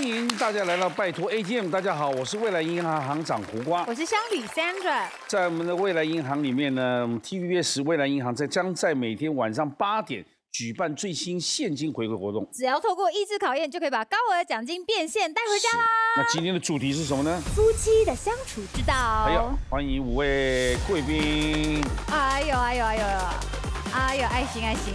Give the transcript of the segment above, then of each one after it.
迎大家来到拜托 ATM。大家好，我是未来银行行长胡瓜，我是乡里 Sandra。在我们的未来银行里面呢，TVBS 未来银行将在每天晚上8点举办最新现金回馈活动。只要透过意志考验，就可以把高额奖金变现带回家啦。那今天的主题是什么呢？夫妻的相处之道。哎呦，欢迎5位贵宾。哎呦，爱心爱心。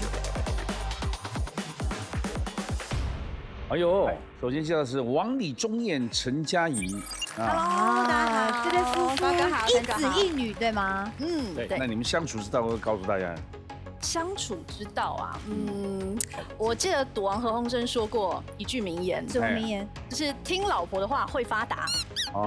哎呦，首先介绍的是王李钟燕、陈佳怡。 Hello， 大家好，这对夫妇瓜哥好，一子一女，对吗？对，那你们相处之道会告诉大家。相处之道啊，我记得赌王何鸿燊说过一句名言，什么名言？就是听老婆的话会发达。哦，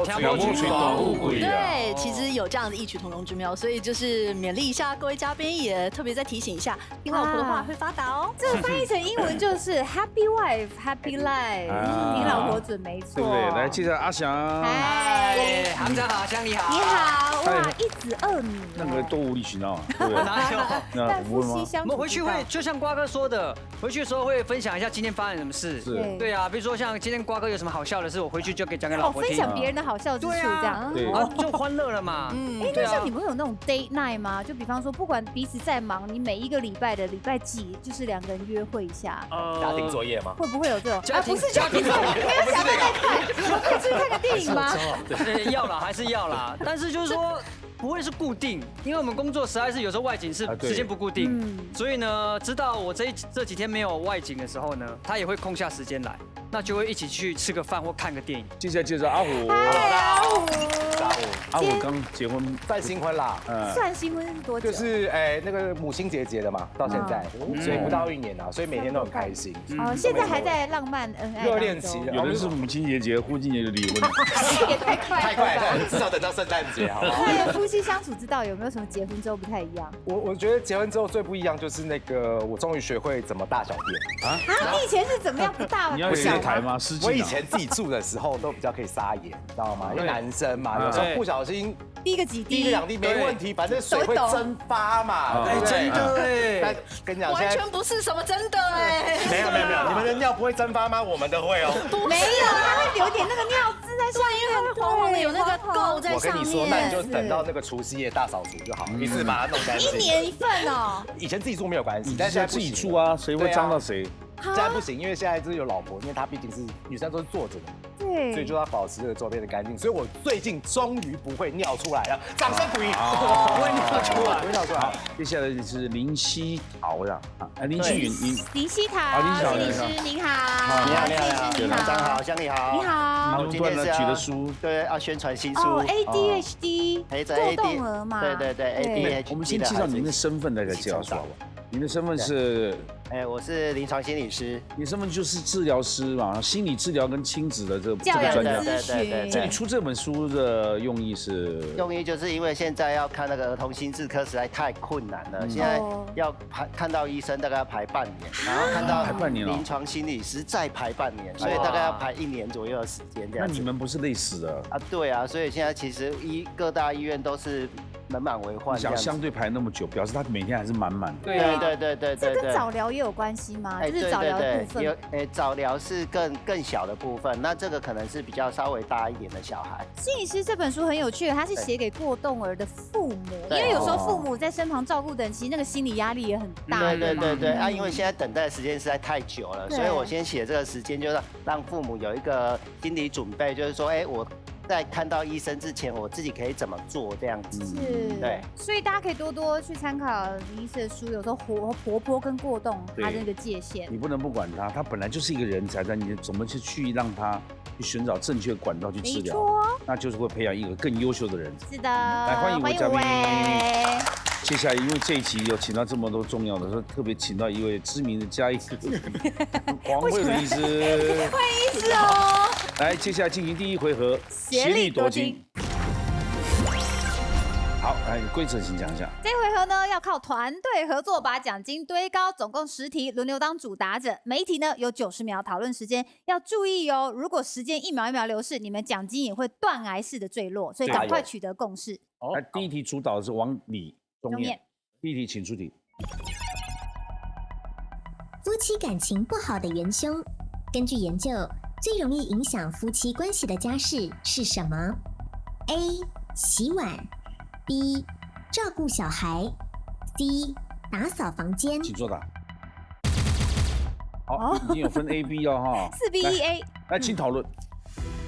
吹短物鬼啊！对，其实有这样的异曲同工之妙，所以就是勉励一下各位嘉宾，也特别再提醒一下，听老婆的话会发达哦。这个翻译成英文就是 Happy Wife Happy Life， 听老婆准没错。对不对？来介绍阿翔。嗨，行长好，乡里好。你好，哇，一子二女。那个多无理取闹啊！对不对？哪有？但夫妻相处，我们回去会就像瓜哥说的，回去的时候会分享一下今天发生什么事。是。对啊，比如说像今天瓜哥有什么好笑的事，我回去就可以讲给老婆听。分享别人的好笑之处，这样。对啊，就欢乐了嘛。那像你们会有那种 date night 吗？就比方说，不管彼此再忙，你每一个礼拜的礼拜几，就是2个人约会一下。家庭作业吗？会不会有这种？不是家庭作业，没有想到太快。我可以出去看个电影吗？要啦，还是要啦，但是就是说。不会是固定，因为我们工作实在是有时候外景是时间不固定，所以呢，知道我这几天没有外景的时候呢，他也会空下时间来，那就会一起去吃个饭或看个电影。接下来介绍阿虎。阿虎刚结婚，算新婚啦。算新婚是多久？就是那个母亲节结的嘛，到现在，所以不到1年啊，所以每天都很开心。现在还在浪漫恩爱热恋期，有人是母亲节结，父亲节就离婚。也太快了，至少等到圣诞节，好不好？那夫妻相处之道有没有什么结婚之后不太一样？我觉得结婚之后最不一样就是那个，我终于学会怎么大小便啊！你以前是怎么样不大？你要学台吗？我以前自己住的时候都比较可以撒野，你知道吗？因为男生嘛，有时候不小心滴个几滴、滴个2滴没问题，反正水会蒸发嘛，对不对？真的哎，跟你讲，完全不是什么真的哎。没有，你们的尿不会蒸发吗？我们的会哦。没有，它会留点那个尿渍在上面，因为它会黄黄的，有那个垢在上面。我跟你说，那你就等到那个除夕夜大扫除就好，一次把它弄干净。1年1份哦。以前自己住没有关系，但现在自己住啊，谁会脏到谁？现在不行，因为现在就是有老婆，因为她毕竟是女生都是坐着的，对，所以就要保持这个周边的干净。所以我最近终于不会尿出来了，掌声鼓励！不会尿出来，不会尿出来。接下来是林希桃的，林希允，林希桃，心理师您好，你好，你好，长好，乡里好，你好。我们今天是举的书，对，要宣传新书ADHD 过动儿嘛，对，ADHD。我们先介绍您的身份，大家介绍出来吧。您的身份是？我是临床心理师。你身份就是治疗师嘛，心理治疗跟亲子的这个教养专家。对。所以你出这本书的用意是？用意就是因为现在要看那个儿童心智科实在太困难了，现在要看到医生大概要排半年，然后看到临床心理师再排半年，所以大概要排1年左右的时间这样。那你们不是累死了啊？对啊，所以现在其实各大医院都是人满为患。想相对排那么久，表示他每天还是满满的。对。这跟早疗也有关系吗？就是早疗的部分。早疗是更小的部分，那这个可能是比较稍微大一点的小孩。心理师这本书很有趣，它是写给过动儿的父母，因为有时候父母在身旁照顾的人，其实那个心理压力也很大。对啊，因为现在等待的时间实在太久了，所以我先写这个时间，就是让父母有一个心理准备，就是说，我在看到医生之前，我自己可以怎么做这样子。是，对，所以大家可以多多去参考林医师的书，有时候活泼跟过动它的那个界限。你不能不管他，他本来就是一个人才，但你怎么去让他去寻找正确管道去治疗，那就是会培养一个更优秀的人。是的，来欢迎我嘉宾。接下来，因为这一期有请到这么多重要的，说特别请到一位知名的家医黄慧伦医师，欢迎医师哦。来，接下来进行第1回合，协力夺金。好，来规则请讲一下。这回合呢，要靠团队合作把奖金堆高，总共10题，轮流当主答者。每一题呢有90秒讨论时间，要注意哦。如果时间1秒1秒流逝，你们奖金也会断崖式的坠落，所以赶快取得共识。来，第1题主导的是王李钟燕。第1题，请出题。夫妻感情不好的元凶，根据研究，最容易影响夫妻关系的家事是什么 ？A. 洗碗 B. 照顾小孩 C. 打扫房间。请作答。好，已经有分 A、B 了哈。4B1A。来，请讨论。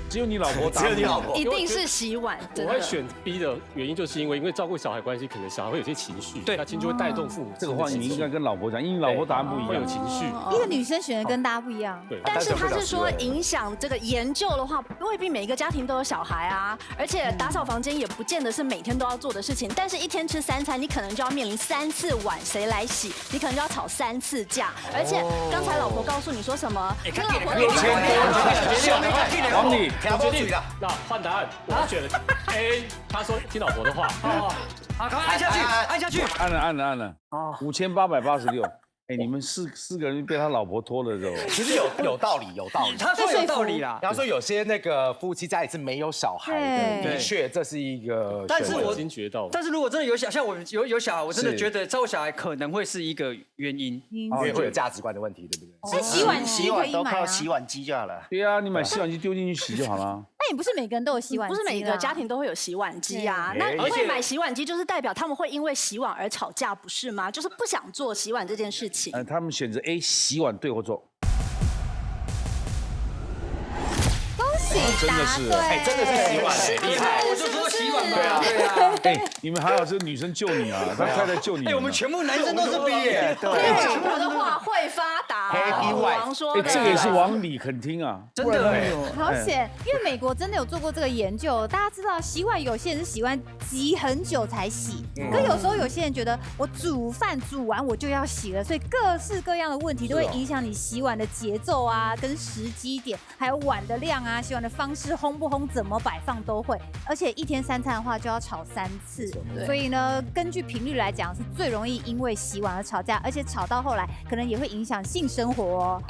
只有你老婆答，只有你老婆一定是洗碗。我会选 B 的原因，就是因为照顾小孩关系，可能小孩会有些情绪，对，那情绪会带动父母。这个话你应该跟老婆讲，因为老婆答案不一样，有情绪。一个女生选的跟大家不一样。对，但是他是说影响这个研究的话，未必每一个家庭都有小孩啊，而且打扫房间也不见得是每天都要做的事情。但是一天吃3餐，你可能就要面临3次碗谁来洗，你可能就要吵3次架。而且刚才老婆告诉你说什么？跟老婆王理挑决定了。那换答案，我选了 A。他说听老婆的话。哦，好，赶快按下去，按下去。按了。哦，5886。哎，你们四个人被他老婆拖了，都。其实有道理，有道理。他说有道理啦。然后说有些那个夫妻家里是没有小孩的，的确这是一个。但是我已经觉到了。但是如果真的有像我有小孩，我真的觉得照顾小孩可能会是一个原因，因为会有价值观的问题，对不对？那洗碗机可以都买啊。靠洗碗机就好了。对啊，你买洗碗机丢进去洗就好了。那也不是每个人都有洗碗机，不是每个家庭都会有洗碗机啊。那会买洗碗机，就是代表他们会因为洗碗而吵架，不是吗？就是不想做洗碗这件事情。他们选择 A 洗碗对或错。恭喜答对，真的是洗碗，厉害！我就说洗碗嘛，对啊。哎，你们还好，这个女生救你啊，她太太救你。哎，我们全部男生都是 B 耶。对，我的话会发达。王说的，这个也是王理肯听啊，真的。好险，因为美国真的有做过这个研究，大家知道洗碗有些人是喜欢急很久才洗，可有时候有些人觉得我煮饭煮完我就要洗了，所以各式各样的问题都会影响你洗碗的节奏啊，跟时机点，还有碗的量啊，洗碗的方式，烘不烘，怎么摆放都会，而且一天3餐的话就要炒3次，所以呢，根据频率来讲，是最容易因为洗碗而吵架，而且吵到后来可能也会影响性生活哦。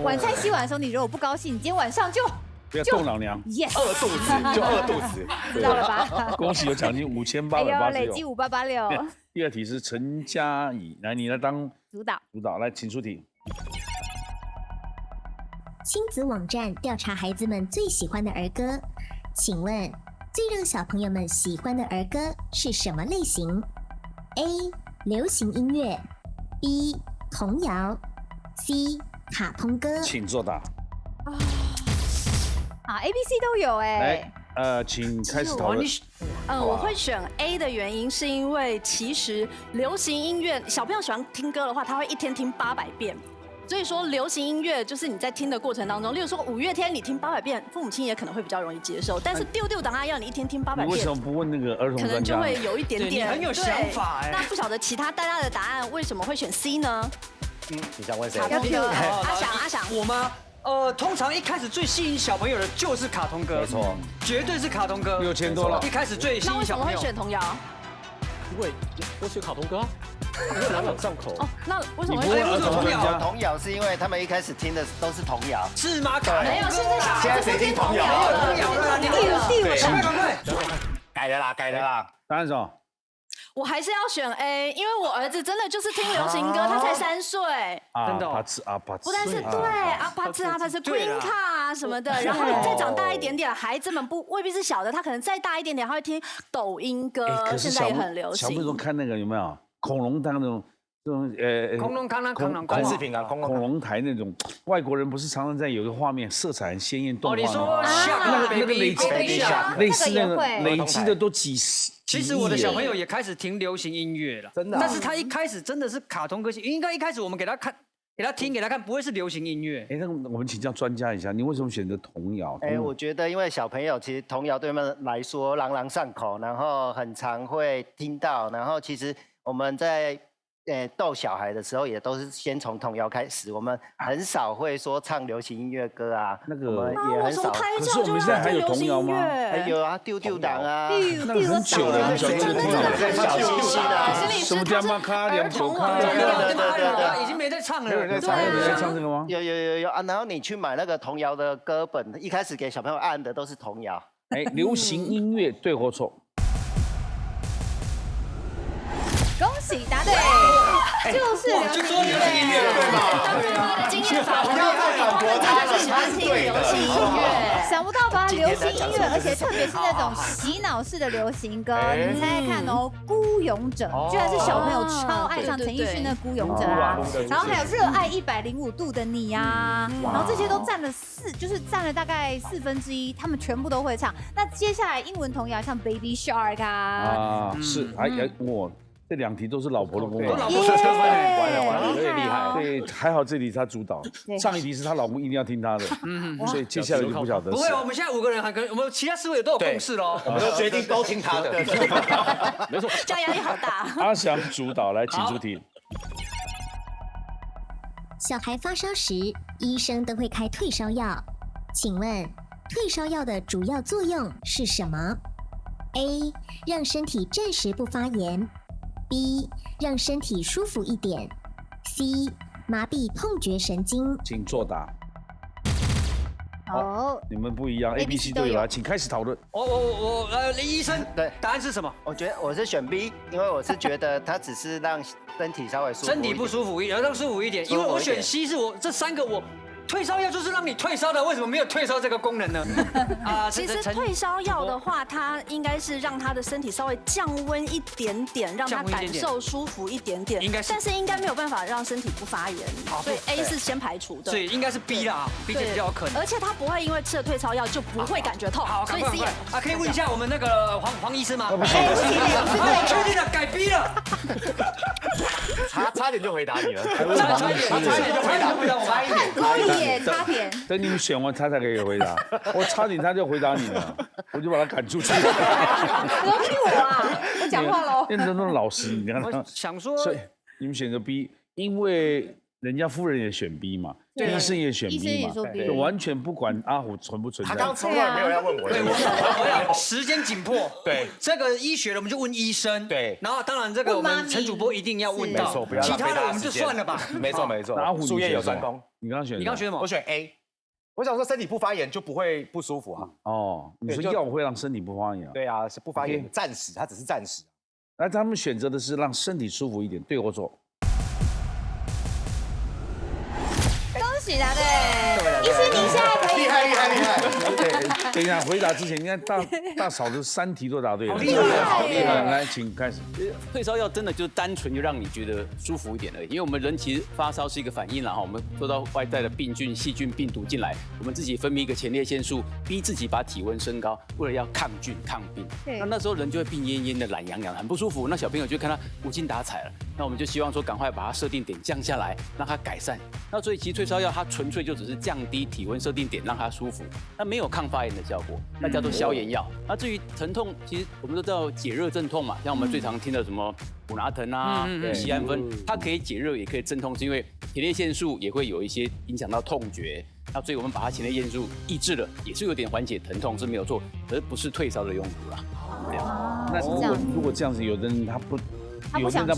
晚餐洗碗的时候，你如果不高兴，你今天晚上就不要动老娘，yes， 饿肚子就饿肚子，知道了吧？恭喜有奖金5886，哎呦，累计5886。第二题是陈嘉怡，来你来当主导，来请出题。亲子网站调查孩子们最喜欢的儿歌，请问最让小朋友们喜欢的儿歌是什么类型 ？A. 流行音乐 B. 童谣 C. 卡通歌。请作答。好 ，A、B、C 都有哎。请开始讨论。我会选 A 的原因是因为其实流行音乐，小朋友喜欢听歌的话，他会一天听800遍。所以说，流行音乐就是你在听的过程当中，例如说5月天，你听800遍，父母亲也可能会比较容易接受。但是丢档案要你一天听800遍，你为什么不问那个儿童专家？可能就会有一点点，你很有想法哎。那不晓得其他大家的答案为什么会选 C 呢？你想问谁？卡通歌。阿翔。我吗？通常一开始最吸引小朋友的就是卡通歌，没错，绝对是卡通歌，6000多了。一开始最吸引小朋友。那为什么会选童谣？因为我选卡通歌啊，朗朗上口。哦，那为什么会选童谣？童谣是因为他们一开始听的都是童谣，是吗？没有，现在谁听童谣？童谣了，第五赶快，改了啦。答案是什么？我还是要选 A， 因为我儿子真的就是听流行歌，他才3岁。真的。不但是对阿帕兹 Queen 卡什么的，然后你再长大一点点，孩子们未必是小的，他可能再大一点点，他会听抖音歌，现在也很流行。小朋友看那个有没有恐龙当那种恐龙短视频啊，恐龙台那种，外国人不是常常在有一个画面色彩很鲜艳动画？你说那个累积类似那个累积的都几十。其实我的小朋友也开始听流行音乐了，真的。但是他一开始真的是卡通歌曲，应该一开始我们给他看、给他听、给他看，不会是流行音乐。哎，那我们请教专家一下，你为什么选择童谣？我觉得因为小朋友其实童谣对他们来说朗朗上口，然后很常会听到，然后其实我们在逗小孩的时候也都是先从童谣开始，我们很少会说唱流行音乐歌啊，那个我们也很少。可是我们现在还有童谣吗？有啊，丢档啊，那很久了，很久这个听了，小星星的，什么加玛卡、两九卡，对，已经没在唱了，没有人在唱这个吗？有啊，然后你去买那个童谣的歌本，一开始给小朋友按的都是童谣。流行音乐对或错？恭喜答对。就是流行音乐，对吗？他的经验法，不要再反驳他了，喜欢听流行音乐。想不到吧？流行音乐，而且特别是那种洗脑式的流行歌，你猜猜看哦，《孤勇者》居然是小朋友超爱唱陈奕迅的《孤勇者》啊，然后还有《热爱105度的你》啊，然后这些都占了占了大概1/4，他们全部都会唱。那接下来英文童谣像 Baby Shark 啊，是，哇。这2题都是老婆的功劳，老婆的车分，完了，有点厉害。对，还好这题他主导，上一题是他老公一定要听他的，所以接下来就不晓得。不会，我们现在5个人还跟我们其他4位都有共识喽，我们都决定都听他的，没错，这样压力好大。阿翔主导，来，请出题。小孩发烧时，医生都会开退烧药，请问退烧药的主要作用是什么 ？A. 让身体暂时不发炎。B. 让身体舒服一点 C. 麻痹痛觉神经。请作答。哦，你们不一样 ，A、B、C 都有啊，请开始讨论。林医生，对，答案是什么？我觉得我是选 B， 因为我是觉得它只是让身体稍微舒服，身体不舒服让舒服一点。因为我选 C 是我这3个我。退烧药就是让你退烧的，为什么没有退烧这个功能呢？其实退烧药的话，它应该是让他的身体稍微降温一点点，让他感受舒服一点点。但是应该没有办法让身体不发炎，所以 A 是先排除的。所以应该是 B 啦，B 比较有可能。而且他不会因为吃了退烧药就不会感觉痛。好，所以 C 啊，可以问一下我们那个黄医师吗？不行，我确定了，改 B 了。差点就回答你了，差点就回答我，太故意耶，差点。等你们选完，他才可以回答。我差点他就回答你了，我就把他赶出去。不要听我啊！我讲话喽。变成那种老师，你看他。想说，所以你们选个 B， 因为人家夫人也选 B 嘛，医生也选 B 嘛，就完全不管阿虎存不存在。他刚从来没有要问我的。我时间紧迫，对这个医学的我们就问医生，对，然后当然这个我们陈主播一定要问到，其他的我们就算了吧。没错。阿虎术业有专攻，你刚刚选什么？我选 A。我想说身体不发炎就不会不舒服啊。哦，你说药会让身体不发炎？对啊，是不发炎，暂时，它只是暂时。那他们选择的是让身体舒服一点，对或错？恭喜答对，医师你现在可以厉害。对，等一下回答之前，你看大嫂的3题都答对了，好厉害！来，请开始。退烧药真的就单纯就让你觉得舒服一点而已，因为我们人其实发烧是一个反应啦哈，我们受到外在的病菌、细菌、病毒进来，我们自己分泌一个前列腺素，逼自己把体温升高，为了要抗菌抗病。那时候人就会病恹恹的、懒洋洋，很不舒服。那小朋友就看他无精打采了，那我们就希望说赶快把它设定点降下来，让它改善。那所以其实退烧药它纯粹就只是降低体温设定点，让它舒服，它没有抗发炎的效果，那叫做消炎药。那至于疼痛，其实我们都知道解热镇痛嘛，像我们最常听的什么普拿疼啊、西安芬，它可以解热也可以镇痛，是因为前列腺素也会有一些影响到痛觉。那所以我们把它前列腺素抑制了，也是有点缓解疼痛是没有错，而不是退烧的用途啦。这样。那如果这样子，有的人他不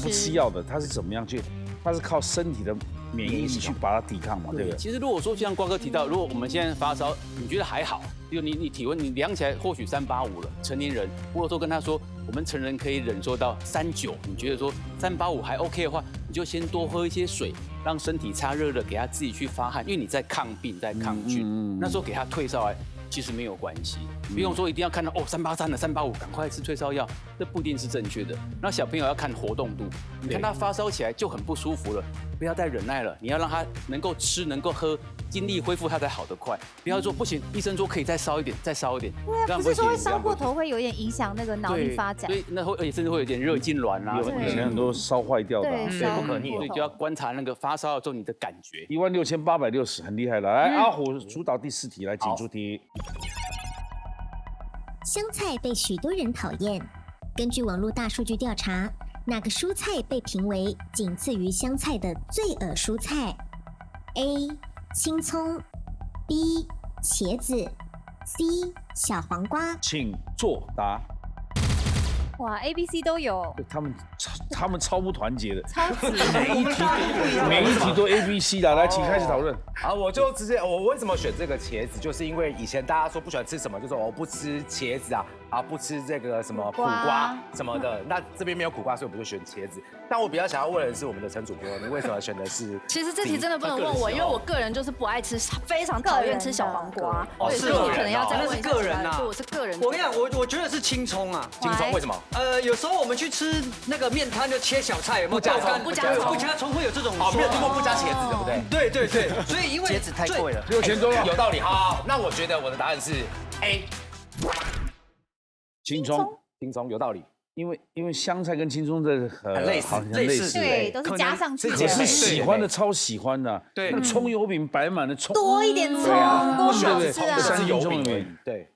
吃药的，他是怎么样去？他是靠身体的免疫力去把它抵抗嘛，对不对？其实如果说像瓜哥提到，如果我们现在发烧，你觉得还好，就你体温你量起来或许385了，成年人，或者说跟他说我们成人可以忍受到39，你觉得说385还 OK 的话，你就先多喝一些水，让身体擦热热，给他自己去发汗，因为你在抗病，在抗菌，那时候给他退烧来。其实没有关系，不用说一定要看到383了385，赶快吃退烧药，这不一定是正确的。那小朋友要看活动度，你看他发烧起来就很不舒服了，不要再忍耐了，你要让他能够吃能够喝，精力恢复他才好得快。不要说不行，医生说可以再烧一点，再烧一点。对啊，不是说会烧过头会有点影响那个脑力发展，所以那会而且甚至会有点热痉挛啊，以前很多烧坏掉的，对，不可逆，所以就要观察那个发烧的时候你的感觉。16860，很厉害了。来，阿虎主导第4题，来请出题。香菜被许多人讨厌。根据网络大数据调查，哪个蔬菜被评为仅次于香菜的最恶蔬菜 ？A. 青葱 B. 茄子 C. 小黄瓜。请作答。哇 ，A、B、C 都有，他们超不团结的，超级每一题都 A、B、C 的。来，请开始讨论。啊，我就直接，我为什么选这个茄子，就是因为以前大家说不喜欢吃什么，就说我不吃茄子啊，啊，不吃这个什么苦瓜什么的，那这边没有苦瓜，所以我们就选茄子。但我比较想要问的是我们的陈主播，你为什么选的是？其实这题真的不能问我，因为我个人就是不爱吃，非常讨厌吃小黄瓜。对，所以你可能要再问一下。个人啊，我是个人。我跟你讲，我觉得是青葱啊。青葱为什么？有时候我们去吃那个面摊就切小菜，有没有？不加葱会有这种。哦，没有听过不加茄子，对不对？对，所以因为茄子太贵了，6000多了，有道理。好，那我觉得我的答案是 A。青葱有道理。因为香菜跟青葱的很类似，对，都是加上去的。可是喜欢的超喜欢的，对，那葱油饼摆满了葱，多一点葱，多少吃啊？三油饼，对。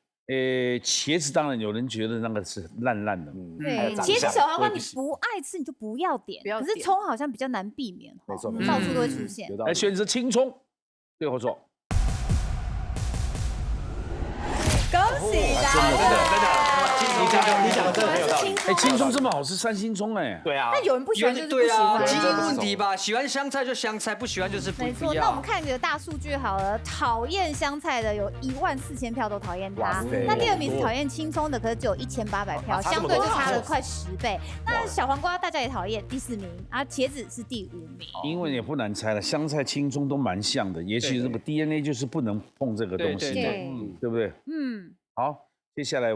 茄子当然有人觉得那个是烂的，对，茄子小黄瓜你不爱吃你就不要点，可是葱好像比较难避免，没错，到处都会出现。来选择青葱，对或错？恭喜答真的，你讲的真的很有道理。青葱这么好吃，3星葱哎。对啊。那有人不喜欢就是不喜欢，基因问题吧？喜欢香菜就香菜，不喜欢就是不要。没错，那我们看一个大数据好了，讨厌香菜的有14000票都讨厌它，那第2名是讨厌青葱的，可是只有1800票，相对就差了快10倍。那小黄瓜大家也讨厌，第4名啊，茄子是第5名。英文也不难猜了，香菜、青葱都蛮像的，也许这个 DNA 就是不能碰这个东西的，对不对？好，接下来由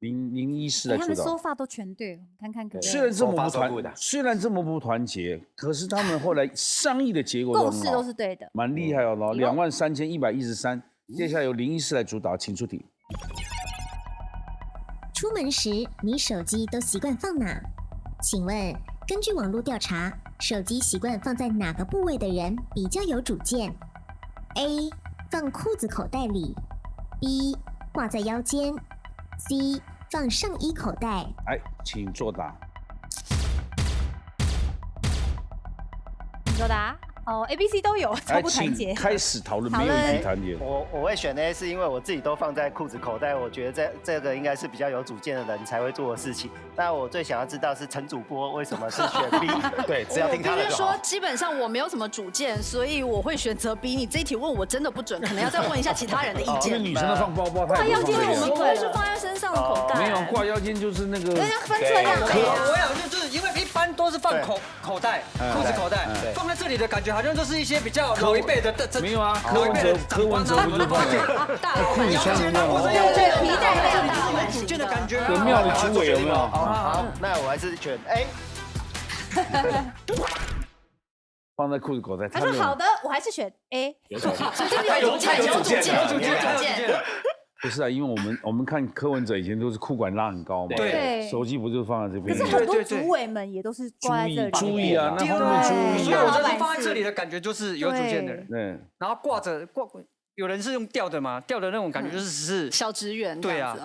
林医师来主导。他们说法都全对，我们看看可不可以。虽然这么不团结，可是他们后来商议的结果共识都是对的，蛮厉害哦。23113，接下来由林医师来主导，请出题。出门时你手机都习惯放哪？请问，根据网络调查，手机习惯放在哪个部位的人比较有主见 ？A. 放裤子口袋里 ，B. 挂在腰间 ，C. 放上衣口袋。来，请作答。你作答。A、B、C 都有，超不团结。开始讨论，没有一团结。我会选 A， 是因为我自己都放在裤子口袋，我觉得这个应该是比较有主见的人才会做的事情。那我最想要知道是陈主播为什么是选 B？ 对，只要听他的就好。我必须说，基本上我没有什么主见，所以我会选择 B。你这一题问我真的不准，可能要再问一下其他人的意见。因为女生都放包包，挂腰间我们不会是放在身上的口袋。没有，挂腰间就是那个。人家分寸量可以啊。我想就是因为一般都是放口袋、裤子口袋，放在这里的感觉好像就是一些比较老一辈的，没有啊，柯文哲不是放在大老板腰间吗？我有皮带类的，有主见的感觉。有庙的主委有没有？好，那我还是选 A。放在裤子口袋。他说好的，我还是选 A。有主见。不是啊，因为我们看柯文哲以前都是裤管拉很高嘛，对，手机不就放在这边？可是很多主委们也都是挂在这里。注意啊，那后面注意。所以我这是放在这里的感觉就是有主见的人。对，然后挂，有人是用吊的嘛？吊的那种感觉就是小职员。对啊，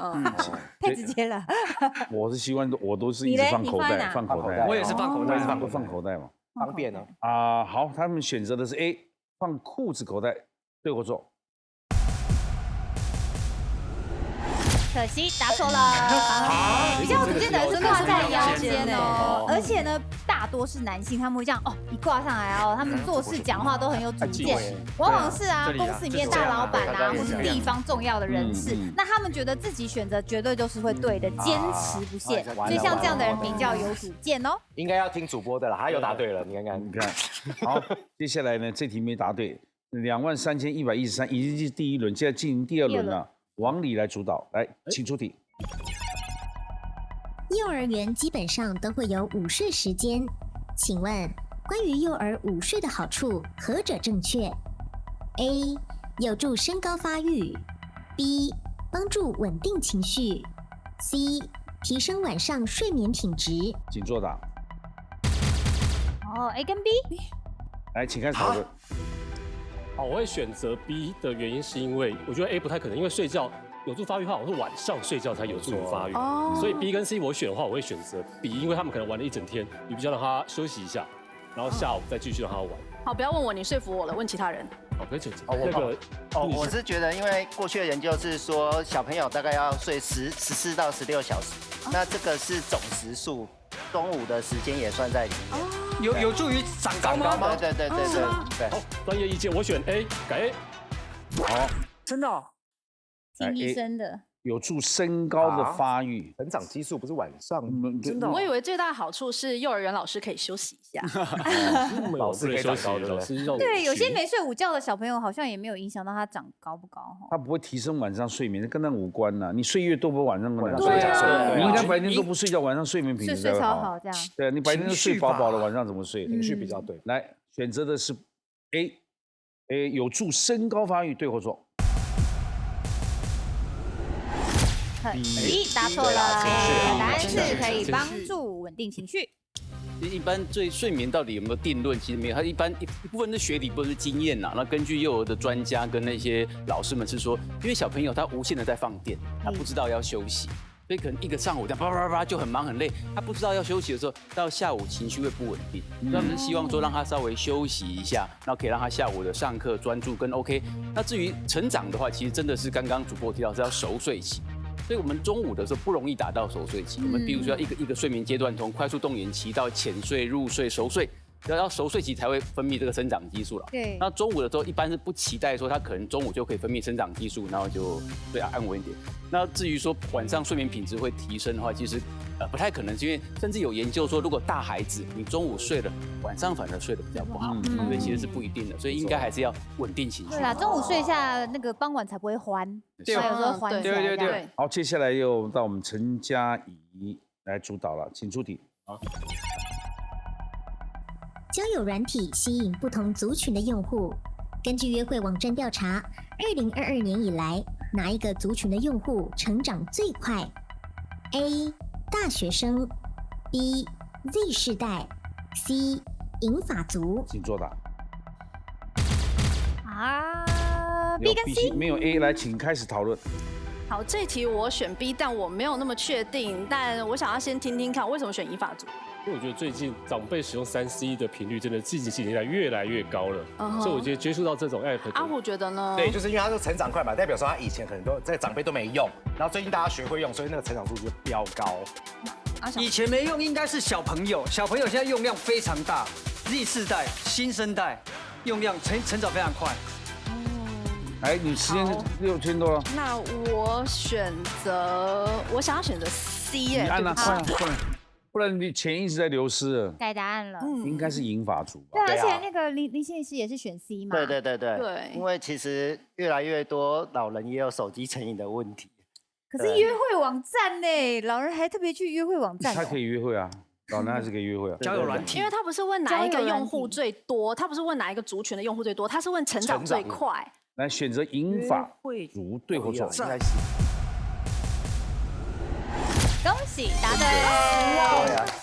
太直接了。我是习惯我都是一直放口袋，放口袋。我也是放口袋，放口袋嘛，方便呢。啊，好，他们选择的是 A， 放裤子口袋，对或错？可惜答错了，比较有主见的人是挂在腰间哦，而且呢，大多是男性，他们会这样一挂上来他们做事讲话都很有主见，往往是公司里面大老板或是地方重要的人士，那他们觉得自己选择绝对就是会对的，坚持不懈，所以像这样的人比较有主见哦。应该要听主播的啦，他又答对了，你看，好，接下来呢，这题没答对，23113已经是第1轮，现在进行第2轮了。王李来主导，来，请出题。幼儿园基本上都会有午睡时间，请问关于幼儿午睡的好处何者正确 ？A. 有助身高发育 ，B. 帮助稳定情绪 ，C. 提升晚上睡眠品质。请作答。A 跟 B。来，请开始讨论。好，我会选择 B 的原因是因为我觉得 A 不太可能，因为睡觉有助发育的话，我是晚上睡觉才有助于发育，所以 B 跟 C 我选的话，我会选择 B， 因为他们可能玩了一整天，你比较让他休息一下，然后下午再继续让他玩。好，不要问我，你说服我了，问其他人。好，可以选择那个。我是觉得，因为过去的研究是说，小朋友大概要睡14到16小时，那这个是总时数，中午的时间也算在里面。有助于长高吗？对。好，专业意见，我选 A，改 A。好，真的。听医生的。有助身高的发育。成长激素不是晚上，真的？我以为最大的好处是幼儿园老师可以休息一下。老师可以休息，老师让对，有些没睡午觉的小朋友好像也没有影响到他长高不高。他不会提升晚上睡眠，跟那无关呐。你睡越多，不晚上更难睡。对，你应该白天都不睡觉，晚上睡眠品质才睡超好。好这样。对，你白天都睡饱饱的，晚上怎么睡？情绪比较对。来，选择的是 A， 有助身高发育，对或错？ B 答错了，答案是可以帮助稳定情绪。一般对睡眠到底有没有定论，其实没有，它一般一部分是学理，一部分是经验呐。那根据幼儿的专家跟那些老师们是说，因为小朋友他无限的在放电，他不知道要休息。 所以可能一个上午这样叭叭叭就很忙很累，他不知道要休息的时候，到下午情绪会不稳定。他们希望说让他稍微休息一下，然后可以让他下午的上课专注跟 OK。那至于成长的话，其实真的是刚刚主播提到是要熟睡期，所以我们中午的时候不容易达到熟睡期。我们比如说一个睡眠阶段，从快速动眼期到浅睡、入睡、熟睡。 要熟睡期才会分泌这个生长激素了。对。那中午的时候一般是不期待说他可能中午就可以分泌生长激素，然后就对安稳一点。那至于说晚上睡眠品质会提升的话，其实不太可能，是因为甚至有研究说，如果大孩子你中午睡了，晚上反而睡得比较不好，所以其实是不一定的。所以应该还是要稳定情绪。对啦，中午睡一下，那个傍晚才不会欢。对，有时候欢起来。对。好，接下来又到我们陈佳怡来主导了，请出题。好。 交友软体吸引不同族群的用户。根据约会网站调查，2022年以来，哪一个族群的用户成长最快 ？A. 大学生 ，B. Z 世代 ，C. 银发族。请作答。啊 ，B 跟 C 没有 A， 来，请开始讨论。 好，这题我选 B， 但我没有那么确定。但我想要先听听看，为什么选银发族？因为我觉得最近长辈使用3C 的频率真的近几年来越来越高了，所以我觉得接触到这种 app。阿虎觉得呢？对，就是因为他是成长快嘛，代表说他以前可能都这个长辈都没用，然后最近大家学会用，所以那个成长速度就飙高。以前没用应该是小朋友，小朋友现在用量非常大 ，Z 世代新生代用量成长非常快。 哎，你时间6天多了。那我想要选择 C 耶。你按了，快，不然你潜意识在流失了。改答案了。应该是银发族吧？对，而且那个林心理师也是选 C 嘛。对。因为其实越来越多老人也有手机成瘾的问题。可是约会网站呢，老人还特别去约会网站。他可以约会啊。 老人还是可以约会啊，交友软体，因为他不是问哪一个用户最多，他不是问哪一个族群的用户最多，他是问成长最快。来选择银发族，对或错？恭喜答对！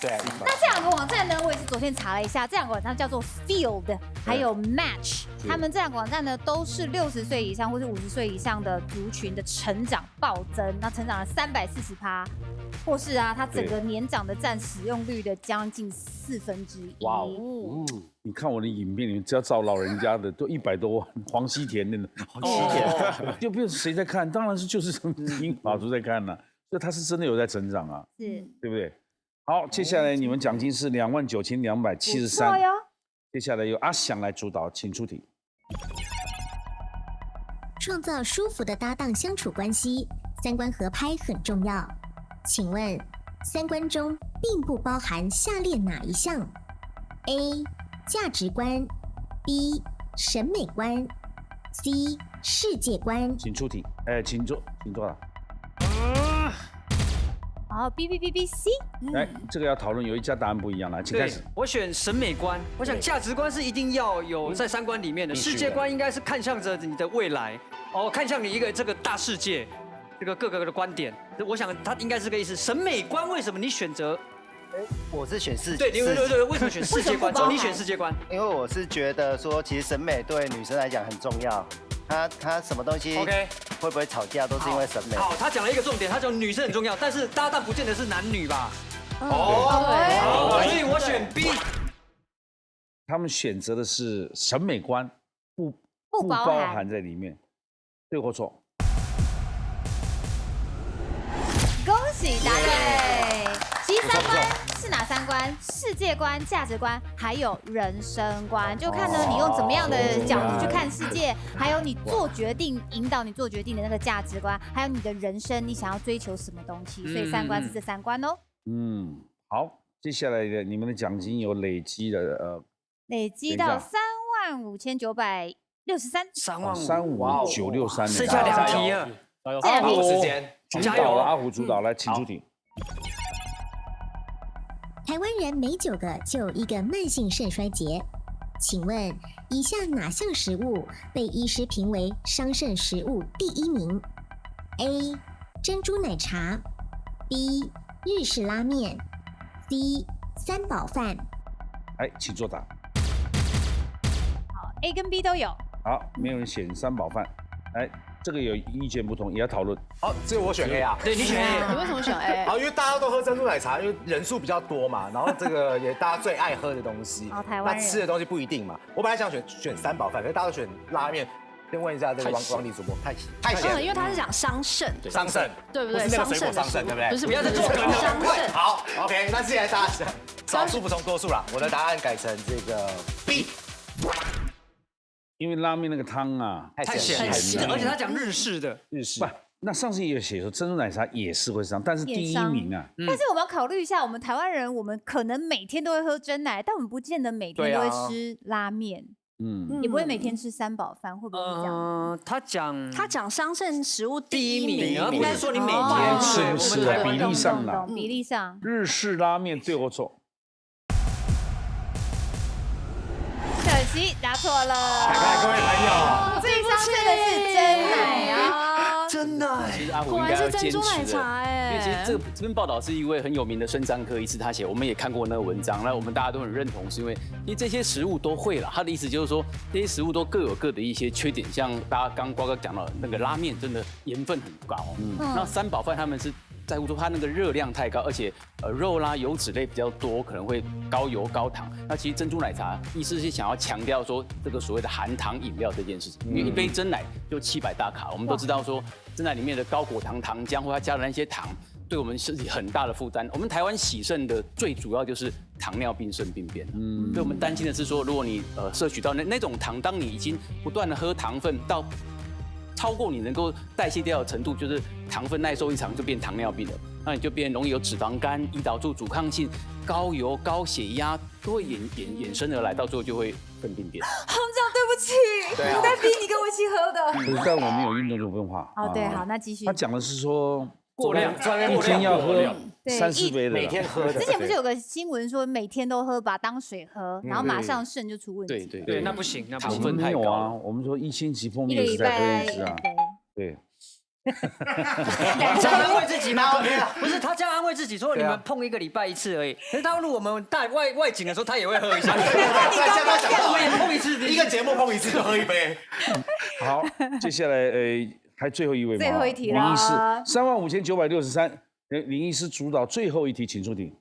对。那这两个网站呢，我也是昨天查了一下，这两个网站叫做 Field， 还有 Match， 他们这两个网站呢都是60岁以上或是50岁以上的族群的成长暴增，那成长了340%。 或是啊，它整个年长的占使用率的将近1/4。哇哦！你看我的影片，你只要找老人家的，都100多万。黄西田那个，黄西田，就不用谁在看，当然是就是银发族在看了，所以他是真的有在成长啊，是，对不对？好，接下来你们奖金是29,273。接下来由阿翔来主导，请出题。创造舒服的搭档相处关系，3观合拍很重要。 请问，3观中并不包含下列哪一项 ？A. 价值观 ，B. 审美观 ，C. 世界观。请出题，请坐了。好 ，B，C。来，这个要讨论，有一家答案不一样，来，请开始。我选审美观，我想价值观是一定要有在3观里面的，世界观应该是看向着你的未来，看向你一个这个大世界。 这个各个的观点，我想他应该是这个意思。审美观为什么你选择？我是选世对，为什么选世界观？你选世界观？因为我是觉得说，其实审美对女生来讲很重要。她什么东西 OK 会不会吵架，都是因为审美。好，他讲了一个重点，他讲女生很重要，但是搭档不见得是男女吧？所以我选 B。他们选择的是审美观，不包含在里面，对或错？ 恭喜答对！其实3观是哪3观观、世界观、价值观，还有人生观，就看呢你用怎么样的角度去看世界，还有你做决定、引导你做决定的那个价值观，还有你的人生，你想要追求什么东西。所以3观是这3观哦。好，接下来的你们的奖金有累积的累积到35963，剩下2题了，阿虎时间，主导了，阿虎主导，来，请出题。台湾人每9个就有1个慢性肾衰竭，请问以下哪项食物被医师评为伤肾食物第1名 ？A. 珍珠奶茶 B. 日式拉面 C. 三宝饭。请作答。好 ，A 跟 B 都有。好，没有人选三宝饭。这个有意见不同，也要讨论。好，这个我选 A 啊。对，你选 A， 你为什么选 A？ 好，因为大家都喝珍珠奶茶，因为人数比较多嘛，然后这个也大家最爱喝的东西。台湾人。那吃的东西不一定嘛。我本来想选三宝饭，可是大家都选拉面。先问一下这个王迪主播，太咸了，因为他是讲伤肾，伤肾，对不对？不是那个水果伤肾，对不对？不是，不要再做梗了，伤肾。好 ，OK， 那接下来大家少数服从多数啦。我的答案改成这个 B。因为拉面那个汤啊太咸了，而且他讲日式的，不，那上次也有写说珍珠奶茶也是会伤，但是第1名啊。但是我们要考虑一下，我们台湾人，我们可能每天都会喝珍奶，但我们不见得每天都会吃拉面。也不会每天吃三宝饭，会不会是这样？他讲伤肾食物第1名，应该说你每天吃不吃的比例上啦，比例上，日式拉面对或错？可惜答错了。各位朋友，最伤肾的是珍奶啊，真的。其实阿虎应该要坚持的，因为其实这篇报道是一位很有名的肾脏科医师他写，我们也看过那个文章，那我们大家都很认同，是因为这些食物都会了。他的意思就是说，这些食物都各有各的一些缺点，像大家刚瓜哥讲到那个拉面，真的盐分很高，那三宝饭他们是在乎说它那个热量太高，而且肉啦油脂类比较多，可能会高油高糖。那其实珍珠奶茶意思是想要强调说这个所谓的含糖饮料这件事情，因为一杯珍奶就700大卡，我们都知道说珍奶里面的高果糖糖浆或它加的那些糖，对我们身体很大的负担。我们台湾洗肾的最主要就是糖尿病肾病变，所以我们担心的是说，如果你摄取到那种糖，当你已经不断的喝糖分到超过你能够代谢掉的程度，就是糖分耐受异常，就变糖尿病了。那你就变容易有脂肪肝、胰岛素阻抗性、高油、高血压，都会衍生而来，到最后就会肾病变。行长，对不起，我在逼你跟我一起喝的。但我们有运动就不用怕。对，好，那继续。他讲的是说过量，一天要喝3-4杯的，每天喝的。之前不是有个新闻说每天都喝，把当水喝，然后马上肾就出问题。对，那不行，那糖分太高啊。我们说1星期碰面才喝1次啊。对。这样安慰自己吗？不是，他这样安慰自己说你们碰1个礼拜1次而已。可是他如果我们带外景的时候，他也会喝一下。我也碰1次，一个节目碰1次就喝1杯。好，接下来还最后一位吗？最后一题啦。林医师35963，林医师主导最后一题，请出题。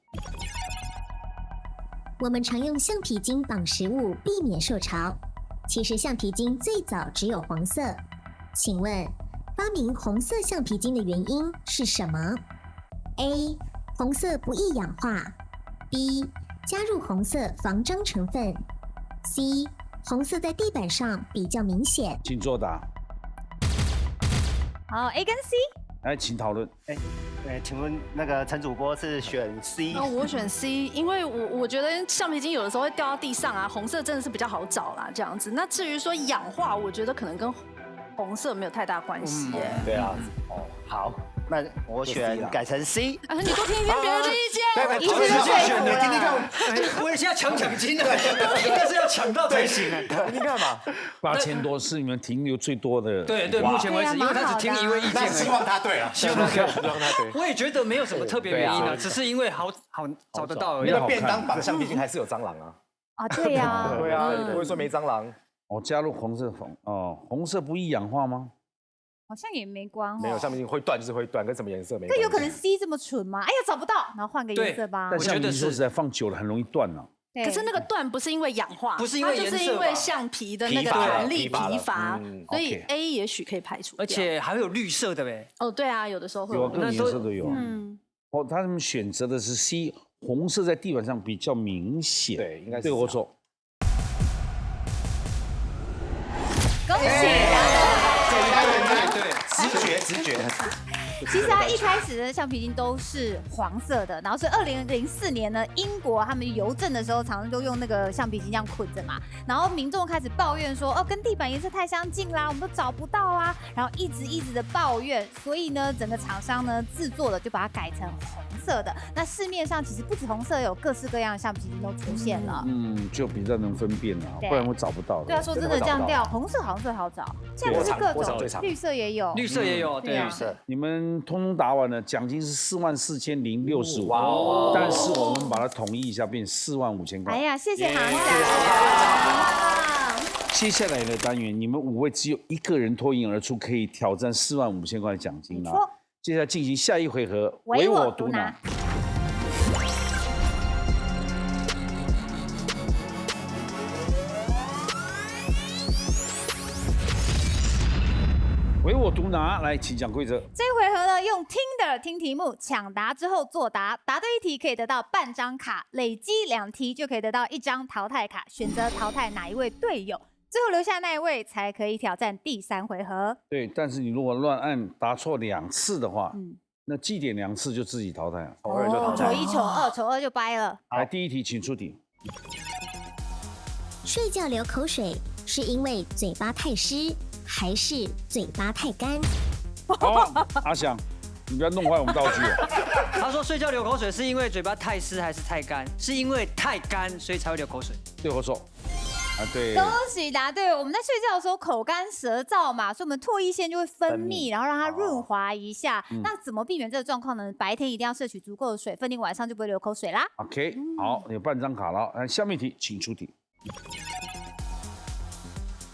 我们常用橡皮筋绑食物，避免受潮。其实橡皮筋最早只有黄色，请问发明红色橡皮筋的原因是什么 ？A. 红色不易氧化 B. 加入红色防脏成分 C. 红色在地板上比较明显。请作答。好 ，A 跟 C。来，请讨论。请问那个陈主播是选 C？ 我选 C， 因为我觉得橡皮筋有的时候会掉到地上啊，红色真的是比较好找啦，这样子。那至于说氧化，我觉得可能跟红色没有太大关系耶。对啊，好，那我选改成 C。你多听一听别人的意见，一次就选你听听看。我也是要抢奖金的，应该是要抢到才行。你干嘛？8000多是你们停留最多的。对，目前为止，因为他只听1位意见，希望他对了，希望他对。我也觉得没有什么特别原因啊，只是因为好找得到而已。那便当绑橡皮筋还是有蟑螂啊。对呀。对啊，不会说没蟑螂。加入红色红色不易氧化吗？好像也没关哦。没有，橡皮筋会断就是会断，跟什么颜色没关系。那有可能 C 这么蠢吗？哎呀，找不到，然后换个颜色吧。但橡皮筋说实在放久了很容易断了。可是那个断不是因为氧化，不是因为颜色，它就是因为橡皮的那个弹力疲乏，所以 A 也许可以排除掉。而且还会有绿色的呗。对啊，有的时候会有。各种颜色都有。他们选择的是 C，红色在地板上比较明显。对，应该是对或错？恭喜！对，直觉。其实它一开始的橡皮筋都是黄色的，然后是2004年呢，英国他们邮政的时候常常都用那个橡皮筋这样捆着嘛，然后民众开始抱怨说，哦，跟地板颜色太相近啦，我们都找不到啊，然后一直的抱怨，所以呢，整个厂商呢制作的就把它改成红色的。那市面上其实不止红色，有各式各样的橡皮筋都出现了。就比较能分辨了，不然会找不到的。对啊，说真的，这样掉红色好像最好找，现在不是各种绿色也有，绿色也有，对啊。你们通通答完了，奖金是44,065，哇哦！但是我们把它统一一下，变45,000块。哎呀，谢谢行长。接下来的单元，你们5位只有一个人脱颖而出，可以挑战45,000块的奖金啊！接下来进行下一回合，唯我独拿。唯我独拿，来，请讲规则。这一回合呢，用听的听题目，抢答之后作答，答对1题可以得到半张卡，累积2题就可以得到1张淘汰卡，选择淘汰哪一位队友，最后留下那一位才可以挑战第3回合。对，但是你如果乱按答错2次的话，那记点2次就自己淘汰了，丑2就淘汰。丑1、丑2，丑2就掰了。来，第1题，请出题。睡觉流口水是因为嘴巴太湿，还是嘴巴太干？好，阿翔，你不要弄坏我们道具了。他说睡觉流口水是因为嘴巴太湿还是太干？是因为太干，所以才会流口水。对或错？啊，对。恭喜答对！我们在睡觉的时候口干舌燥嘛，所以我们唾液腺就会分泌，然后让它润滑一下。那怎么避免这个状况呢？白天一定要摄取足够的水分，你晚上就不会流口水啦。OK， 好，有半张卡了。来，下面一题，请出题。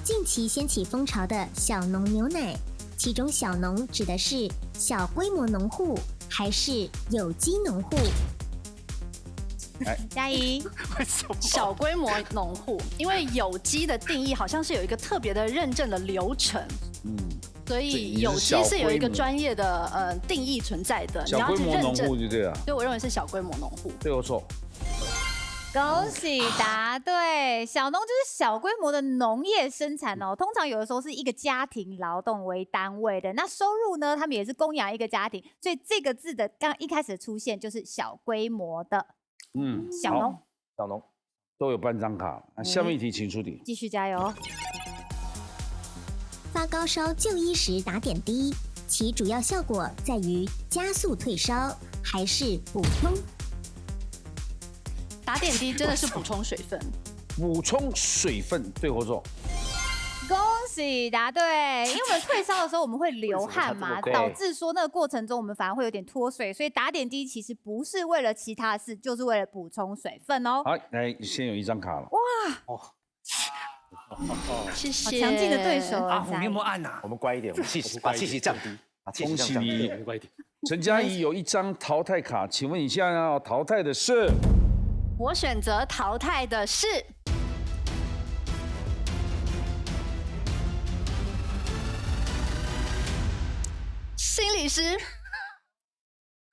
近期掀起风潮的小农牛奶，其中小农指的是小规模农户还是有机农户？嘉怡，为什么小规模农户？因为有机的定义好像是有一个特别的认证的流程，所以有机是有一个专业的定义存在的，小规模农户就对了。所以我认为是小规模农户。对或错？恭喜答对，小农就是小规模的农业生产哦，通常有的时候是一个家庭劳动为单位的，那收入呢，他们也是供养一个家庭，所以这个字的刚一开始的出现就是小规模的，小农，小农都有半张卡。下面一题，请出题，继续加油。发高烧就医时打点滴，其主要效果在于加速退烧还是补充？打点滴真的是补充水分，补充水分，对或错？恭喜答对，因为我们退烧的时候我们会流汗嘛，导致说那个过程中我们反而会有点脱水，所以打点滴其实不是为了其他的事，就是为了补充水分哦。好，来，先有1张卡了。哇，谢谢，好强劲的对手啊！你有没有按啊？我们乖一点，我们把气息降低。恭喜你，陈嘉怡有1张淘汰卡，请问你现在要淘汰的是？我选择淘汰的是心理师。因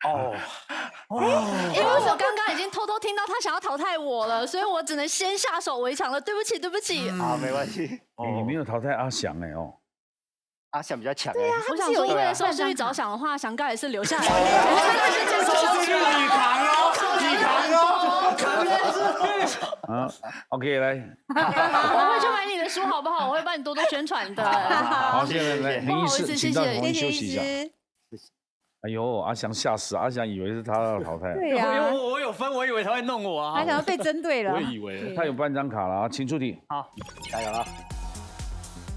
为我刚刚已经偷偷听到他想要淘汰我了，所以我只能先下手为强了。对不起，对不起。好，没关系。你没有淘汰阿翔阿翔比较强。对啊，我想说，为了收视率着想的话，翔哥也是留下来。收视率你扛哦，你扛哦，扛的。OK， 来。我会去买你的书，好不好？我会帮你多多宣传的。好，现在来，林医师，请到同休息一下。谢谢。哎呦，阿翔吓死！阿翔以为是他要淘汰。对呀，我有分，我以为他会弄我啊。他想要被针对了。我以为他有半张卡了，请出题。好，加油啊！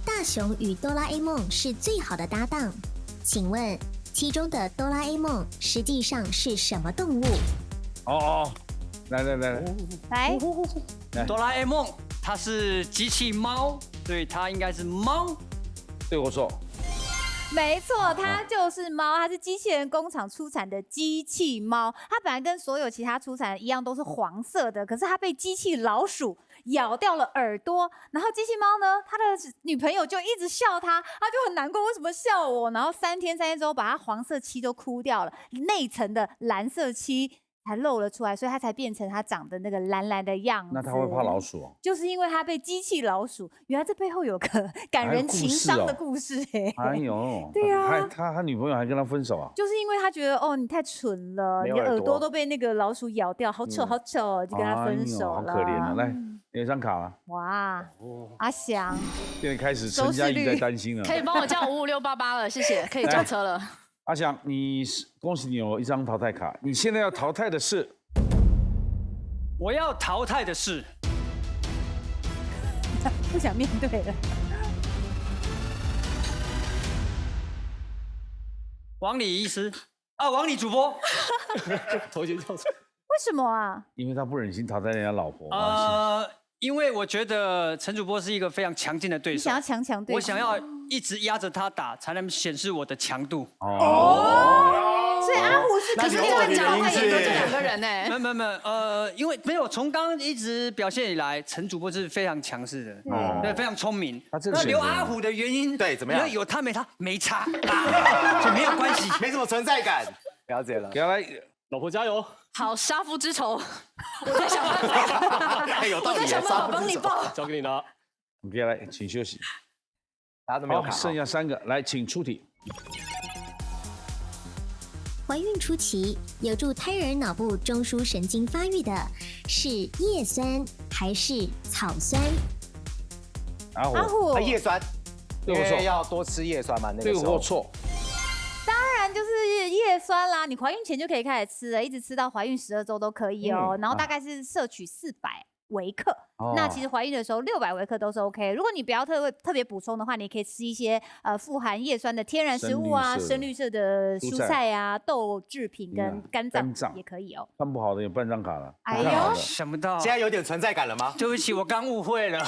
大雄与哆啦 A 梦是最好的搭档，请问其中的哆啦 A 梦实际上是什么动物？来，哆啦 A 梦它是机器猫，所以它应该是猫。对我说。没错，它就是猫，它是机器人工厂出产的机器猫。它本来跟所有其他出产的一样都是黄色的，可是它被机器老鼠咬掉了耳朵。然后机器猫呢，它的女朋友就一直笑它，它就很难过，为什么笑我？然后3天之后把它黄色漆都哭掉了，内层的蓝色漆才露了出来，所以它才变成它长的那个蓝蓝的样子。那它会怕老鼠哦？就是因为它被机器老鼠，原来这背后有个感人情伤的故事哎呦，对啊，他女朋友还跟他分手啊？就是因为他觉得哦你太蠢了，你的耳朵都被那个老鼠咬掉，好丑好丑，就跟他分手了。好可怜啊！来，有一张卡了。哇，阿翔，现在开始陈嘉怡在担心了。可以帮我叫55688了，谢谢，可以叫车了。阿翔，恭喜你有一张淘汰卡，你现在要淘汰的是。我要淘汰的是，不想面对了。王李医师啊，王李主播，头衔叫错。为什么啊？因为他不忍心淘汰人家老婆。因为我觉得陈主播是一个非常强劲的对手，你想要强对手，我想要一直压着他打，才能显示我的强度。所以阿虎是，可是你们讲话也都这2个人呢？没，因为没有从刚刚一直表现以来，陈主播是非常强势的，对，非常聪明。那留阿虎的原因，对，怎么样？有他没他没差，就没有关系，没什么存在感。了解了，给他来，老婆加油。好，杀夫之仇，我在想办法，有道理，我在想办法帮你报。交给你了，你给他来，请休息。大家都没有卡，剩下3个，来，请出题。怀孕初期有助胎儿脑部中枢神经发育的是叶酸还是草酸？阿虎，叶酸，对我错，要多吃叶酸嘛？那个对我错。当然就是叶酸啦，你怀孕前就可以开始吃了，一直吃到怀孕12周都可以哦。然后大概是摄取400微克，那其实怀孕的时候600微克都是 OK。如果你不要特别补充的话，你可以吃一些富含叶酸的天然食物啊，深绿色的蔬菜啊，豆制品跟肝脏也可以哦。看不好的有半张卡了。哎呦，想不到，现在有点存在感了吗？对不起，我刚误会了。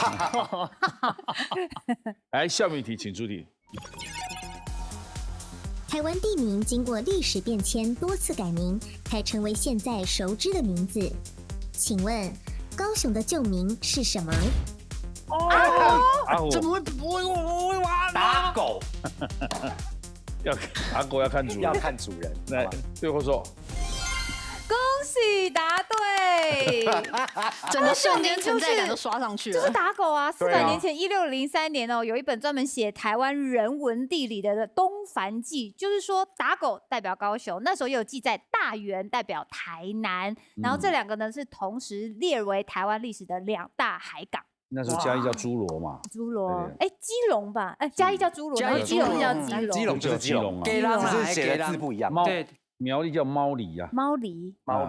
来，下面一题，请出题。台湾地名经过历史变迁多次改名，才成为现在熟知的名字。请问高雄的旧名是什么？阿虎，怎么会不会？我会玩打狗，打狗要看主人，要看主人。来，对或错？恭喜答对，整个瞬间存在感都刷上去了。就是打狗啊！400年前，1603年哦，有一本专门写台湾人文地理的《东繁记》，就是说打狗代表高雄，那时候也有记载大园代表台南，然后这2个呢是同时列为台湾历史的2大海港。那时候嘉义叫猪罗嘛，猪罗，基隆吧，嘉义叫猪罗，然后基隆叫基隆，基隆就是基隆啊，只是写的字不一样。对。苗栗叫猫梨呀，猫梨，猫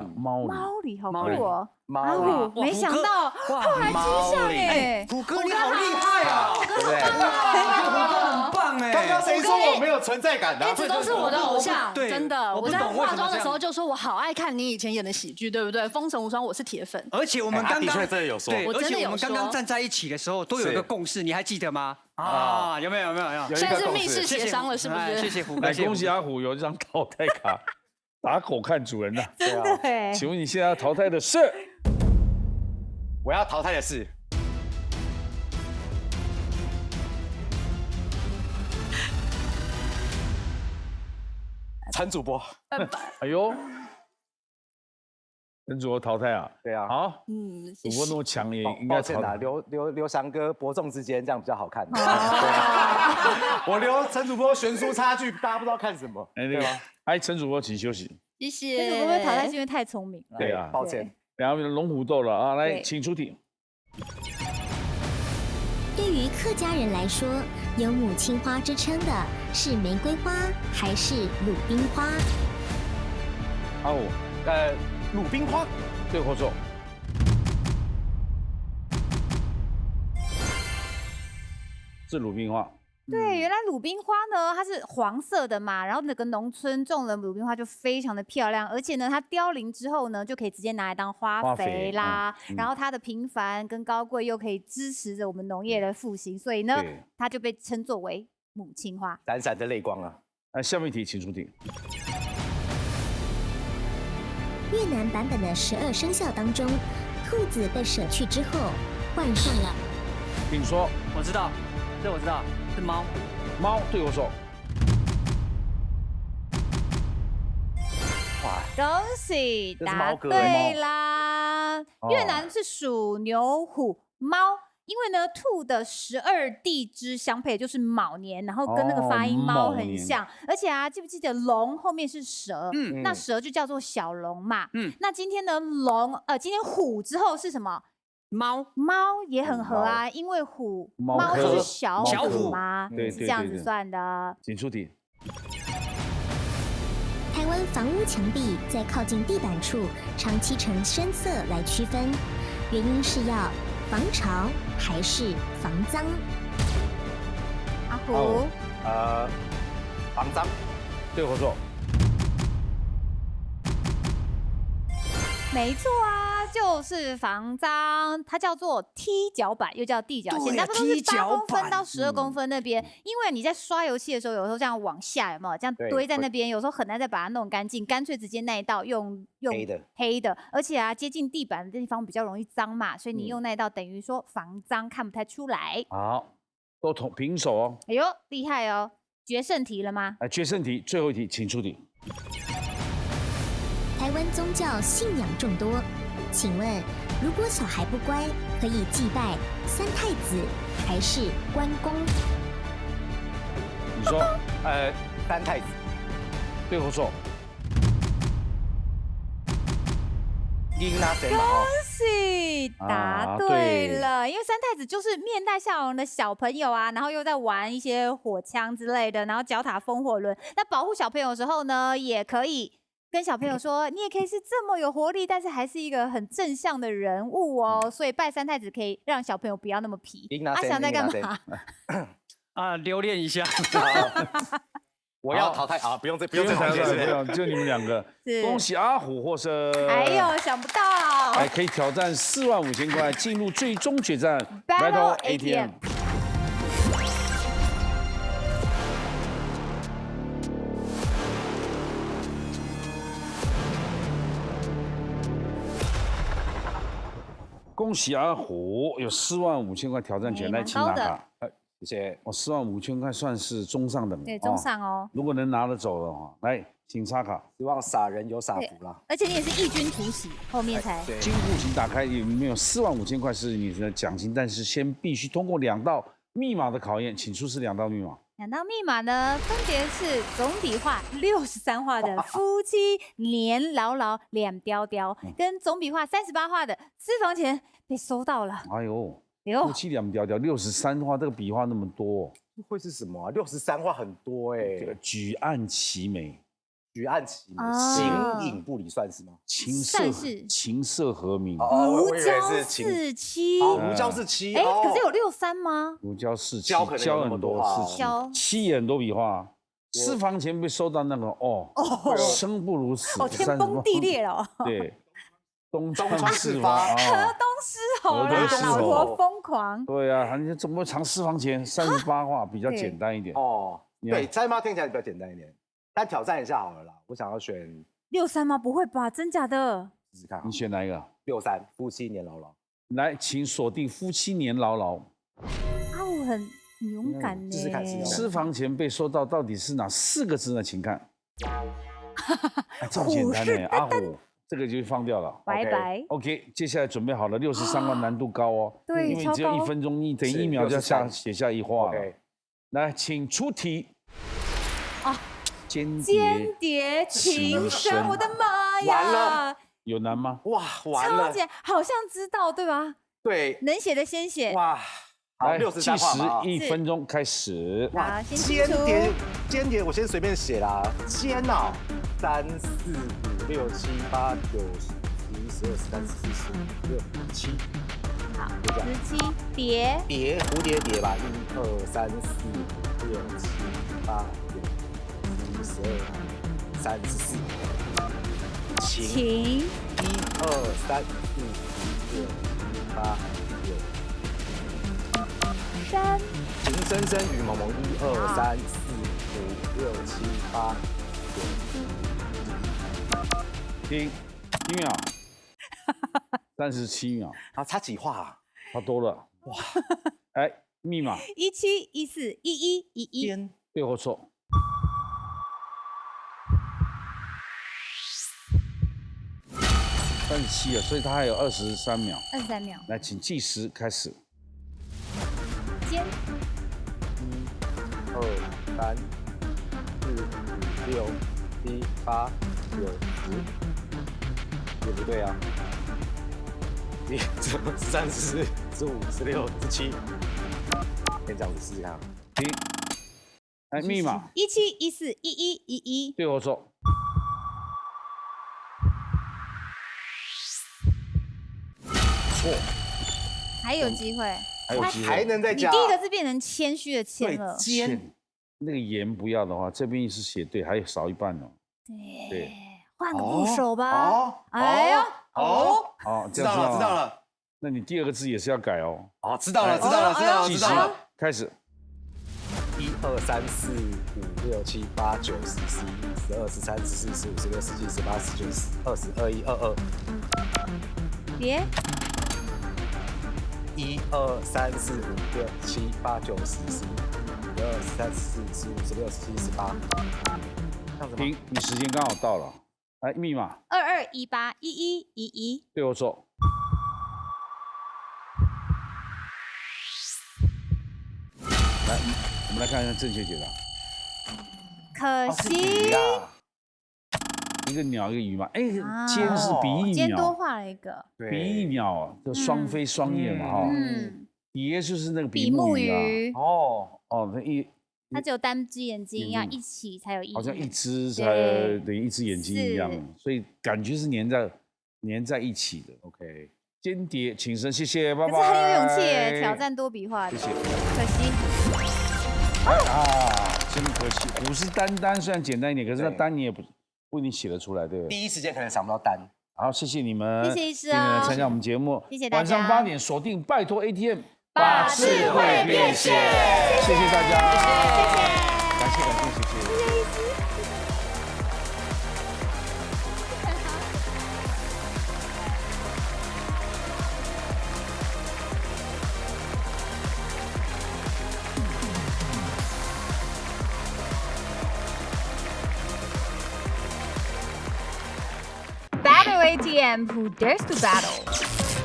梨好酷哦！阿虎，没想到后来居上哎，虎哥你好厉害啊，对不对？很棒哎！刚刚谁说我没有存在感的？一直都是我的偶像，真的。我在化妆的时候就说我好爱看你以前演的喜剧，对不对？《封神无双》我是铁粉。而且我们刚刚的确真的有说，对，而且我们刚刚站在一起的时候都有一个共识，你还记得吗？有没有？现在是密室协商了，是不是？谢谢虎哥，恭喜阿虎有一张淘汰卡。打狗看主人呐，真的哎！请问你现在要淘汰的是？我要淘汰的是陈主播。哎呦，陈主播淘汰啊？对啊。好，主播那么强也应该淘汰。留翔哥伯仲之间这样比较好看。我留陈主播悬殊差距，大家不知道看什么，对吗？哎，陈主播请休息。谢谢。陈主播被淘汰是因为太聪明了。对啊，抱歉。然后龙虎斗了啊，来，请出题。对于客家人来说，有母亲花之称的是玫瑰花还是鲁冰花？阿虎，鲁冰花，对或错？是鲁冰花。对，原来鲁冰花呢，它是黄色的嘛，然后那个农村种了鲁冰花就非常的漂亮，而且呢，它凋零之后呢，就可以直接拿来当花肥啦。然后它的平凡跟高贵又可以支持着我们农业的复兴，所以呢，它就被称作为母亲花。闪闪的泪光啊！下面一题，请出题。越南版本的12生肖当中，兔子被舍去之后，换上了。请说。我知道，这我知道。是猫，猫对我说。恭喜答对啦！越南是属牛、虎、猫，因为呢兔的12地支相配就是卯年，然后跟那个发音猫很像，而且啊，记不记得龙后面是蛇？那蛇就叫做小龙嘛。那今天呢今天虎之后是什么？猫也很合啊，因为猫就是小虎嘛，是这样子算的。请出题。台湾房屋墙壁在靠近地板处常漆成深色来区分，原因是要防潮还是防脏？阿虎，防脏，对或错？没错啊，就是防脏，它叫做踢脚板，又叫地脚线，大部分都是8公分到12公分那边。因为你在刷油漆的时候，有时候这样往下，有没有这样堆在那边？有时候很难再把它弄干净，干脆直接那一道用黑的，而且啊，接近地板的地方比较容易脏嘛，所以你用那一道等于说防脏，看不太出来。好，都平手哦。哎呦，厉害哦！决胜题了吗？决胜题，最后一题，请出题。台湾宗教信仰众多，请问如果小孩不乖，可以祭拜三太子还是关公？你说，三太子，对或错？恭喜答对了，因为三太子就是面带笑容的小朋友啊，然后又在玩一些火枪之类的，然后脚踏风火轮。那保护小朋友的时候呢，也可以跟小朋友说，你也可以是这么有活力，但是还是一个很正向的人物哦。所以拜三太子可以让小朋友不要那么皮。阿翔在干嘛？留恋一下。我要淘汰啊！不用这解释，不用，就你们两个。恭喜阿虎获胜。哎呦，想不到！可以挑战45000块，进入最终决战 Battle ATM。恭喜阿虎有45000块挑战权，来请拿卡。谢谢。45000块算是中上等，对，中上哦。如果能拿得走的话，来，请插卡。希望傻人有傻福啦。而且你也是异军突起，后面才。金库请打开，里面有45000块是你的奖金，但是先必须通过2道密码的考验，请出示2道密码。2道密码呢，分别是总笔画63画的夫妻年牢牢两雕雕，跟总笔画38画的私房钱被收到了。哎呦。夫妻两雕雕63画，这个笔画那么多，会是什么啊？63画很多哎。举案齐眉，举案齐眉，形影不离算是吗？琴瑟和鸣，如胶似漆，如胶似漆。哎，可是有63吗？如胶似漆，胶很多是漆也很多笔画。私房钱被收到那个生不如死，天崩地裂了。对。东窗事发，河东狮吼啦，老婆疯狂。对啊，你怎么藏私房钱？38画比较简单一点。对，猜吗？听起来比较简单一点，但挑战一下好了啦。我想要选63吗？不会吧？真假的？试试看。你选哪一个？63，夫妻年牢牢。来，请锁定夫妻年牢牢。我很勇敢呢。试试看。私房钱被收到，到底是哪4个字呢？请看。这么简单呢，阿虎。这个就放掉了，拜拜。OK， 接下来准备好了，63画难度高哦，对，因为只有1分钟，你等1秒就要写下1画了。来，请出题。间谍情深，我的妈呀！完了，有难吗？哇，完了，好像知道对吧？对，能写的先写。哇，好，63画，1分钟开始。哇，间谍，我先随便写啦，间啊，3、4、5、6、7、8、9、10、11、12、13、14、15、16、17。好，17蝶，蝴蝶蝶吧，1、2、3、4、5、6、7、8、9、10、12、13、14。情，1、2、3、4、5、6、7、8、9。3。情深深雨蒙蒙，1、2、3、4、5、6、7、8、9。停1秒，37秒。差几画啊？差多了。哇！来，密码17、14、11、11。对或错？ 37了，所以他还有23秒。23秒。来，请计时开始。尖。1、2、3、4、5、6、7、8、9、10，也不对啊。13、14、15、16、17，先这样子试试看。停。来，密码。17、14、11、11。对我说。错。还有机会。还有机会。还能再加。你第一个字变成谦虚的谦了。谦。那个盐不要的话，这边是写对，还有少一半哦。对。换个部首吧。哎呦。哦，知道了，知道了。那你第二个字也是要改哦。哦，知道了，知道了，知道了。开始。1、2、3、4、5、6、7、8、9、10、11、12、13、14、15、16、17、18、19、20、21、22。别。1、2、3、4、5、6、7、8、9、10、11、12、13、14、15、16、17、18。停，你时间刚好到了。来，密码。2218 1111。对我说。来，我们来看一下正确解答。可惜。一个鸟，一个鱼嘛。哎，尖是比翼鸟。尖多画了一个。比翼鸟就双飞双燕嘛哈。蝶就是那个比目鱼。哦，那它只有单只眼睛，要一起才有意义。好像一只才等于一只眼睛一样，所以感觉是粘在一起的。OK， 间谍，请神，谢谢，拜拜。可是很有勇气耶，挑战多笔画。谢谢。可惜。真可惜。虎视眈眈虽然简单一点，可是那眈你也不一定写得出来，对不对？第一时间可能想不到眈。好，谢谢你们，谢谢医师今天来参加我们节目，谢谢大家。晚上8点锁定，拜托 ATM。把智慧变现，谢谢大家，谢谢，感谢，谢谢。Battle ATM, who dares to battle？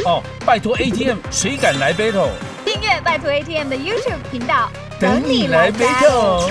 哦，拜托 ATM， 谁敢来 battle？ 订阅拜托 ATM 的 YouTube 频道，等你来 battle。